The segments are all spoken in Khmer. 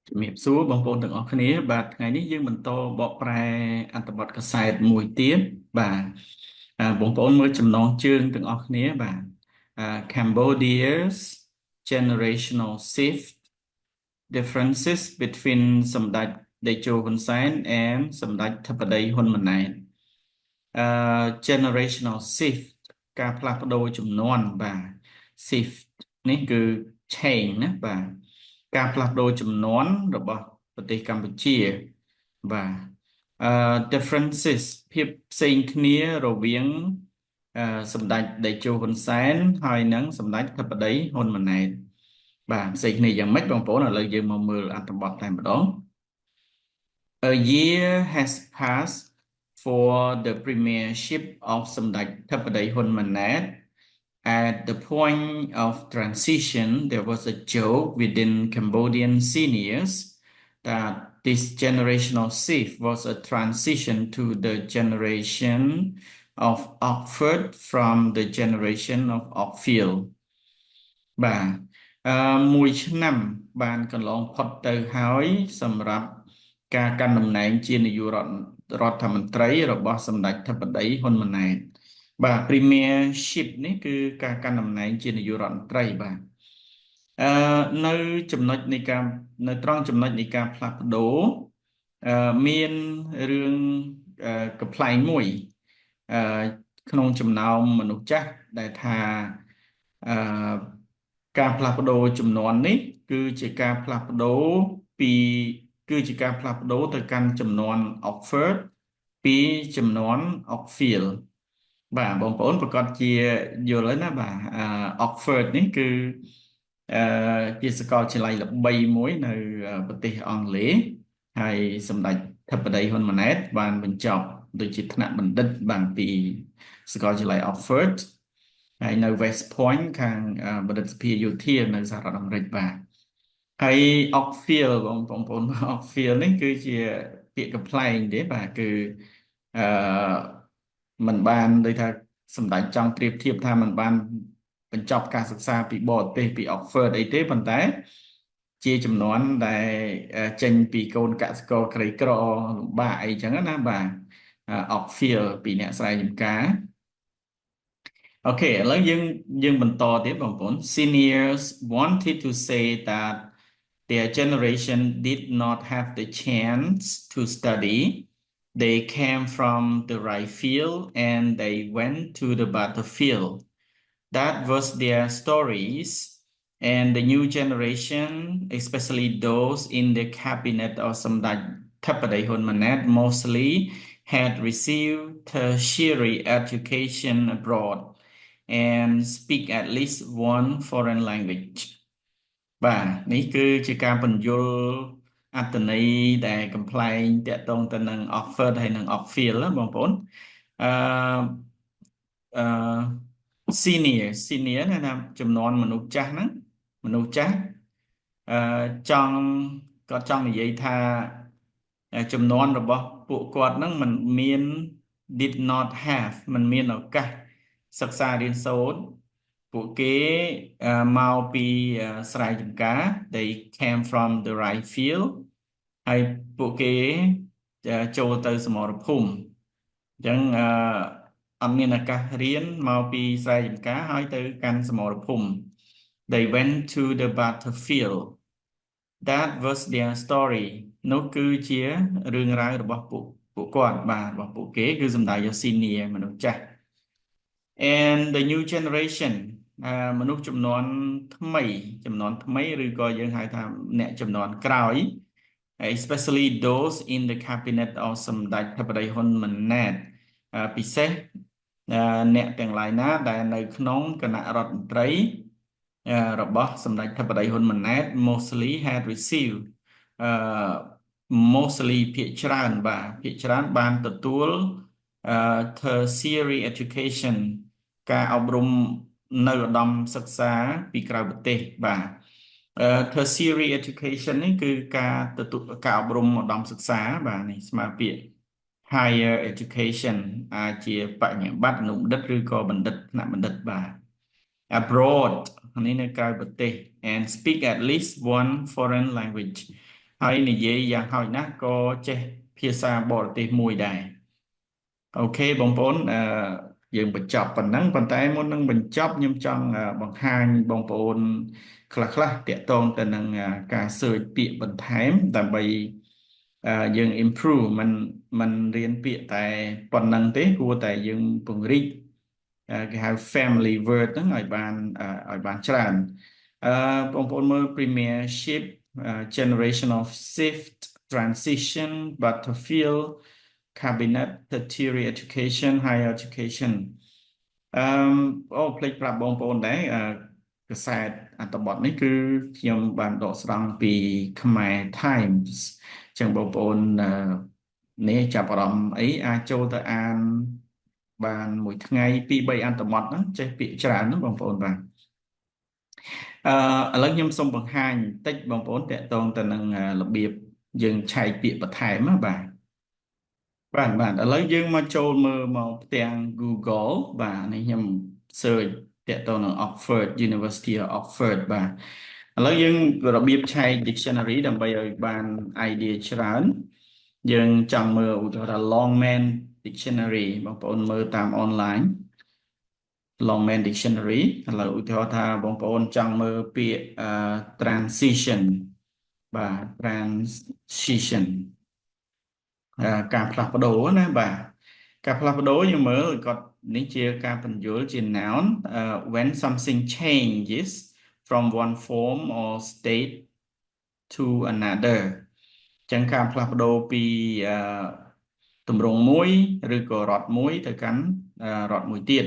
ជំរាបសួរបងប្អូនទាំងអស់គ្នាបាទថ្ងៃនេះយើងបន្តបកប្រែអត្ថបទកាសែតមួយទៀតបាទបងប្អូនមើលចំណងជើងទាំងអស់គ្នាបាទCambodia's generational shift differences between សម្ដេចតេជោហ៊ុនសែន and សម្ដេចធិបតីហ៊ុនម៉ាណែតgenerational shift ការផ្លាស់ប្ដូរជំនាន់បាទ shift នេះគឺ change ណាបាទការផ្លាស់ប្ដូរជំនាន់របស់ប្រទេសកម្ពុជាបាទdifferences ភាពផ្សេងគ្នារវាងសម្ដេចតេជោហ៊ុនសែនហើយនិងសម្ដេចធិបតីហ៊ុនម៉ាណែតបាទផ្សេងគ្នាយ៉ាងម៉េចបងប្អូនឥឡូវយើងមកមើលអត្ថបទតែម្ដង A year has passed for the premiership of Samdech Thipadei Hun Manet. At the point of transition, there was a joke within Cambodian seniors that this generational shift was a transition to the generation of Oxford from the generation of Oxfield. បាទមួយឆ្នាំបានកន្លងផុតទៅហើយសម្រាប់ការកាន់តំណែងជានាយករដ្ឋមន្ត្រីរបស់សម្ដេចធិបតីហ៊ុនម៉ាណែតបាទ premiership នេះគឺការកាន់តំណែងជានាយករដ្ឋមន្ត្រីបាទនៅចំណុចនៃការនៅត្រង់ចំណុចនៃការផ្លាស់ប្ដូរមានរឿងកំ pl ែងមួយក្នុងចំណោមមនុស្សចាស់ដែលថាការផ្លាស់ប្ដូរចំនួននេះគឺជាការផ្លាស់ប្ដូរគឺជាការផ្លាស់ប្ដូរទៅកាន់ចំនួន Oxford ពីចំនួន Oxfield បាទបងប្អូនប្រកាសជាយល់ហើយណាបាទOxford នេះគឺជាសាកលវិទ្យាល័យល្បីមួយនៅប្រទេសអង់គ្លេសហើយសម្ដេចធិបតីហ៊ុនម៉ាណែតបានបញ្ចប់ដូចជាថ្នាក់បណ្ឌិតបានពីសាកលវិទ្យាល័យ Oxford ហើយនៅ West Point ខាងបណ្ឌិតសភាយោធានៅសហរដ្ឋអាមេរិកបាទហើយ Oxfield បងប្អូន Oxfield នេះគឺជាពាក្យកំ pl ែងទេបាទគឺมันបានដូចថាសម្ដេចចង់ប្រៀបធៀបថាมันបានបញ្ចប់ការសិក្សាពីបរទេសពី Oxford អីទេប៉ុន្តែជាចំនួនដែលចេញពីកូនកសិករក្រីក្រលំបាកអីចឹងណាបាទ Oxfield ពីអ្នកស្រែចម្ការអូខេឥឡូវយើងបន្តទៀតបងប្អូន Seniors wanted to say that their generation did not have the chance to study. They came from the right field and they went to the battlefield. That was their stories. And the new generation, especially those in the cabinet of Samdech Thipadei Hun Manet, mostly had received tertiary education abroad and speak at least one foreign language. បាទនេះគឺជាការបញ្យល់អត្ថន័យដែលកំ pl ែងតាក់ទងទៅនឹង Oxford ហើយនិង Oxfield ណាបងប្អូនsenior ណាចំនួនមនុស្សចាស់ហ្នឹងមនុស្សចាស់ចង់និយាយថាចំនួនរបស់ពួកគាត់ហ្នឹងมันមាន did not have มันមានឱកាសសិក្សារៀនសូត្រពួកគេមកពីស្រែចម្ការ they came from the right field ហើយពួកគេចូលទៅសមរភូមិអញ្ចឹងអត់មានឱកាសរៀនមកពីស្រែចម្ការហើយទៅកាន់សមរភូមិ they went to the battlefield that was their story នោះគឺជារឿងរ៉ាវរបស់ពួកគាត់បាទរបស់ពួកគេគឺសំដៅយក senior មនុស្សចាស់ and the new generation មនុស្សចំនួនថ្មីឬក៏យើងហៅថាអ្នកចំនួនក្រោយ especially those in the cabinet of សម្ដេចធិបតីហ៊ុនម៉ាណែតពិសេសអ្នកទាំងឡាយណាដែលនៅក្នុងគណៈរដ្ឋមន្ត្រីរបស់សម្ដេចធិបតីហ៊ុនម៉ាណែត mostly had received mostly ភាគច្រើនបានទទួលtertiary education ការអប់រំនៅឧត្តមសិក្សាពីក្រៅប្រទេសបាទ tertiary education នេះគឺការអប់រំឧត្តមសិក្សាបាទនេះស្មើពាក្យ higher education អាចជាបញ្ញាបត្រអនុបណ្ឌិតឬក៏បណ្ឌិតថ្នាក់បណ្ឌិតបាទ abroad នេះនៅក្រៅប្រទេស and speak at least one foreign language ហើយនិយាយយ៉ាងហោចណាស់ក៏ចេះភាសាបរទេសមួយដែរអូខេបងប្អូនយើងបញ្ចប់ប៉ុណ្ណឹងប៉ុន្តែមុននឹងបញ្ចប់ខ្ញុំចង់បង្ហាញបងប្អូនខ្លះតាក់ទងទៅនឹងការ search ពាក្យបន្ថែមដើម្បីយើង improve มันរៀនពាក្យតែប៉ុណ្ណឹងទេគួរតែយើងពង្រីកគេហៅ family word ហ្នឹងឲ្យបានច្រើនបងប្អូនមើល premiership generation of shift transition battlefield cabinet tertiary education higher education អឺអូភ្លេចប្រាប់បងប្អូនដែរកសែតអត្ថបទនេះគឺខ្ញុំបានដកស្រង់ពីខ្មែរ Times អញ្ចឹងបងប្អូននេះចាប់អារម្មណ៍អីអាចចូលទៅអានបានមួយថ្ងៃ2-3អត្ថបទហ្នឹងចេះពាក្យច្រើនណាបងប្អូនបាទឥឡូវខ្ញុំសូមបង្ហាញបន្តិចបងប្អូនតាក់ទងទៅនឹងរបៀបយើងឆែកពាក្យបន្ថែមណាបាទឥឡូវយើងមកចូលមើលមកផ្ទាំង Google បាទនេះខ្ញុំ search តាក់ទងនឹង Oxford University of Oxford បាទឥឡូវយើងរបៀបឆែក dictionary ដើម្បីឲ្យបាន idea ច្រើនយើងចង់មើលឧទាហរណ៍ Longman Dictionary បងប្អូនមើលតាម online Longman Dictionary ឥឡូវឧទាហរណ៍ថាបងប្អូនចង់មើលពាក្យtransition បាទ transition ការផ្លាស់ប្ដូរណាបាទការផ្លាស់ប្ដូរយើងមើលគាត់នេះជាការបញ្យល់ជា noun when something changes from one form or state to another ចឹងការផ្លាស់ប្ដូរពីទម្រង់មួយឬក៏រដ្ឋមួយទៅកាន់រដ្ឋមួយទៀត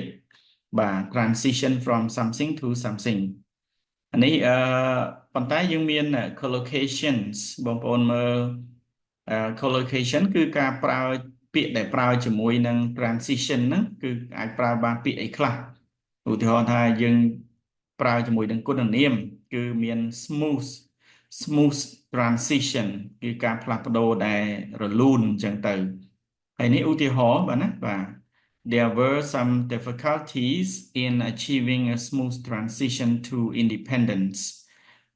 បាទ transition from something to something អានេះប៉ុន្តែយើងមាន collocations បងប្អូនមើលcollocation គឺការប្រើពាក្យដែលប្រើជាមួយនឹង transition ហ្នឹងគឺអាចប្រើបានពាក្យអីខ្លះឧទាហរណ៍ថាយើងប្រើជាមួយនឹងគុណនាមគឺមាន smooth transition គឺការផ្លាស់ប្ដូរដែលរលូនអញ្ចឹងទៅហើយនេះឧទាហរណ៍បាទណាបាទ There were some difficulties in achieving a smooth transition to independence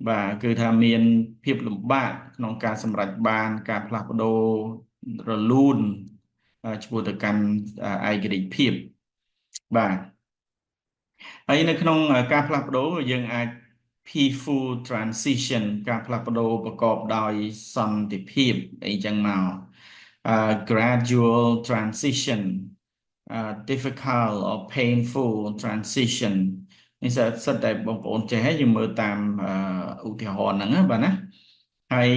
បាទគឺថាមានភាពលំបាកក្នុងការសម្រេចបានការផ្លាស់ប្ដូររលូនឆ្ពោះទៅកាន់ឯករាជ្យភាពបាទហើយនៅក្នុងការផ្លាស់ប្ដូរយើងអាច peaceful transition ការផ្លាស់ប្ដូរប្រកបដោយសន្តិភាពអីចឹងមក gradual transition difficult or painful transition នេះសិតតែបងប្អូនចេះហើយយើងមើលតាមឧទាហរណ៍ហ្នឹងណាបាទណាហើយ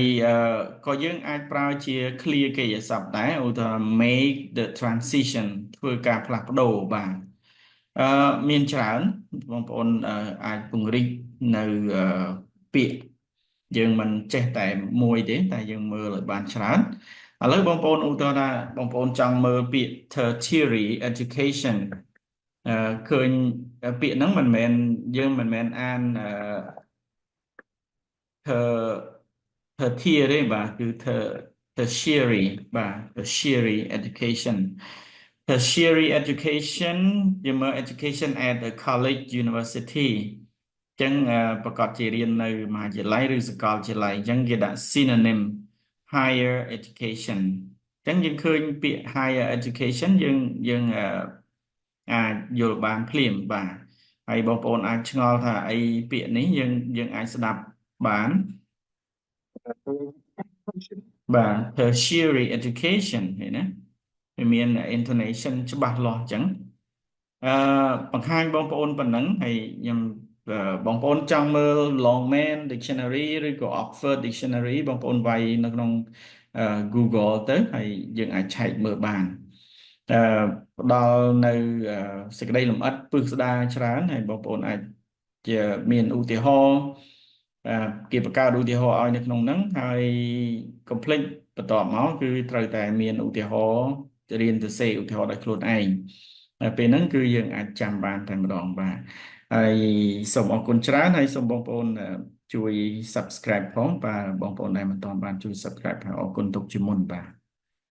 ក៏យើងអាចប្រើជា clear កិរិយាសព្ទដែរឧទាហរណ៍ make the transition ធ្វើការផ្លាស់ប្ដូរបាទមានច្រើនបងប្អូនអាចពង្រីកនៅពាក្យយើងមិនចេះតែមួយទេតែយើងមើលឲ្យបានច្រើនឥឡូវបងប្អូនឧទាហរណ៍ថាបងប្អូនចង់មើលពាក្យ tertiary education ឃើញពាក្យហ្នឹងយើងមិនមែនអានtertiary ទេបាទគឺ tertiary បាទ tertiary education tertiary education យើងមើល education at a college university អញ្ចឹងប្រកាសជារៀននៅមហាវិទ្យាល័យឬសាកលវិទ្យាល័យអញ្ចឹងគេដាក់ synonym higher education អញ្ចឹងយើងឃើញពាក្យ higher education យើងអាចយល់បានភ្លាមបាទហើយបងប្អូនអាចឆ្ងល់ថាអីពាក្យនេះយើងអាចស្ដាប់បានបាទ tertiary education ឃើញណាវាមាន intonation ច្បាស់លាស់អញ្ចឹងបង្ហាញបងប្អូនប៉ុណ្ណឹងហើយខ្ញុំបងប្អូនចង់មើល Longman Dictionary ឬក៏ Oxford Dictionary បងប្អូនវាយនៅក្នុង Google ទៅហើយយើងអាចឆែកមើលបានផ្ដល់នៅសេចក្តីលម្អិតពឹស្ដារច្រើនហើយបងប្អូនអាចជាមានឧទាហរណ៍គេបង្កើតឧទាហរណ៍ឲ្យនៅក្នុងហ្នឹងហើយកុំភ្លេចបន្ទាប់មកគឺត្រូវតែមានឧទាហរណ៍រៀនទៅសេឧទាហរណ៍ដោយខ្លួនឯងពេលហ្នឹងគឺយើងអាចចាំបានតែម្ដងបាទហើយសូមអរគុណច្រើនហើយសូមបងប្អូនជួយ subscribe ផងបាទបងប្អូនដែលមិនទាន់បានជួយ subscribe ហើយអរគុណទុកជាមុនបាទ